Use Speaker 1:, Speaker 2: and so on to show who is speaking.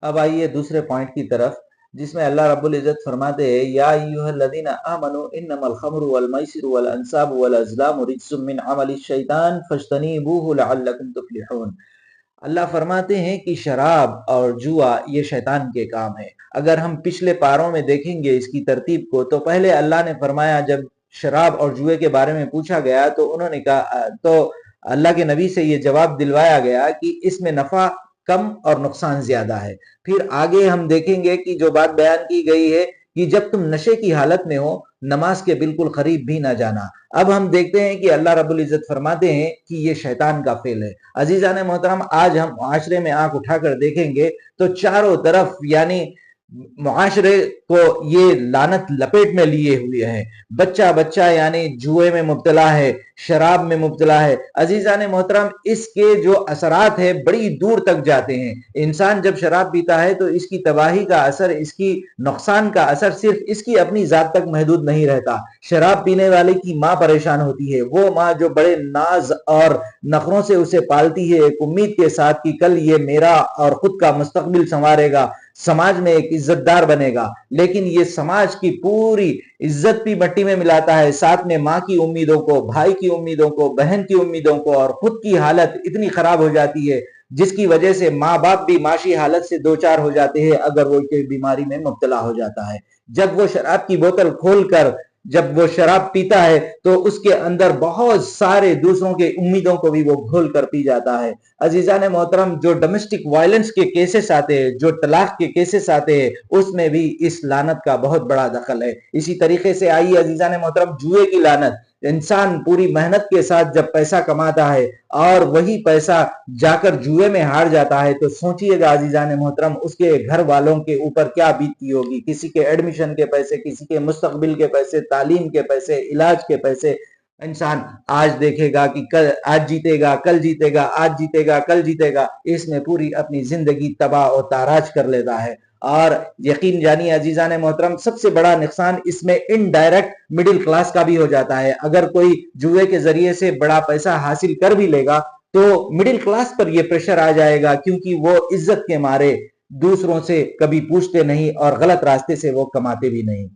Speaker 1: اب آئیے دوسرے پوائنٹ کی طرف، جس میں اللہ رب العزت فرماتے ہیں یا ایھا الذین آمنوا انما الخمر والمیسر والانصاب والازلام رجس من عمل الشیطان فاجتنبوه لعلکم تفلحون۔ اللہ فرماتے ہیں کہ شراب اور جوا یہ شیطان کے کام ہے۔ اگر ہم پچھلے پاروں میں دیکھیں گے اس کی ترتیب کو، تو پہلے اللہ نے فرمایا، جب شراب اور جوئے کے بارے میں پوچھا گیا تو انہوں نے کہا، تو اللہ کے نبی سے یہ جواب دلوایا گیا کہ اس میں نفع کم اور نقصان زیادہ ہے۔ پھر آگے ہم دیکھیں گے کہ جو بات بیان کی گئی ہے کہ جب تم نشے کی حالت میں ہو نماز کے بالکل قریب بھی نہ جانا۔ اب ہم دیکھتے ہیں کہ اللہ رب العزت فرماتے ہیں کہ یہ شیطان کا فعل ہے۔ عزیزان محترم، آج ہم معاشرے میں آنکھ اٹھا کر دیکھیں گے تو چاروں طرف یعنی معاشرے کو یہ لعنت لپیٹ میں لیے ہوئے ہیں۔ بچہ بچہ یعنی جوئے میں مبتلا ہے، شراب میں مبتلا ہے۔ عزیزان محترم، اس کے جو اثرات ہیں بڑی دور تک جاتے ہیں۔ انسان جب شراب پیتا ہے تو اس کی تباہی کا اثر، اس کی نقصان کا اثر صرف اس کی اپنی ذات تک محدود نہیں رہتا۔ شراب پینے والے کی ماں پریشان ہوتی ہے، وہ ماں جو بڑے ناز اور نخروں سے اسے پالتی ہے، ایک امید کے ساتھ کہ کل یہ میرا اور خود کا مستقبل سنوارے گا، سماج میں ایک عزت دار بنے گا، لیکن یہ سماج کی پوری عزت بھی مٹی میں ملاتا ہے، ساتھ میں ماں کی امیدوں کو، بھائی کی امیدوں کو، بہن کی امیدوں کو، اور خود کی حالت اتنی خراب ہو جاتی ہے جس کی وجہ سے ماں باپ بھی معاشی حالت سے دوچار ہو جاتے ہیں اگر وہ کوئی بیماری میں مبتلا ہو جاتا ہے۔ جب وہ شراب کی بوتل کھول کر جب وہ شراب پیتا ہے تو اس کے اندر بہت سارے دوسروں کے امیدوں کو بھی وہ گھول کر پی جاتا ہے۔ عزیزان محترم، جو ڈومیسٹک وائلنس کے کیسز آتے ہیں، جو طلاق کے کیسز آتے ہیں، اس میں بھی اس لعنت کا بہت بڑا دخل ہے۔ اسی طریقے سے آئیے عزیزان محترم، جوئے کی لعنت۔ انسان پوری محنت کے ساتھ جب پیسہ کماتا ہے اور وہی پیسہ جا کر جوئے میں ہار جاتا ہے تو سوچئے گا عزیزان محترم اس کے گھر والوں کے اوپر کیا بیتتی ہوگی۔ کسی کے ایڈمیشن کے پیسے، کسی کے مستقبل کے پیسے، تعلیم کے پیسے، علاج کے پیسے۔ انسان آج دیکھے گا کہ آج جیتے گا، کل جیتے گا، آج جیتے گا، کل جیتے گا، اس میں پوری اپنی زندگی تباہ و تاراج کر لیتا ہے۔ اور یقین جانیے عزیزان محترم، سب سے بڑا نقصان اس میں انڈائریکٹ مڈل کلاس کا بھی ہو جاتا ہے۔ اگر کوئی جوئے کے ذریعے سے بڑا پیسہ حاصل کر بھی لے گا تو مڈل کلاس پر یہ پریشر آ جائے گا، کیونکہ وہ عزت کے مارے دوسروں سے کبھی پوچھتے نہیں اور غلط راستے سے وہ کماتے بھی نہیں۔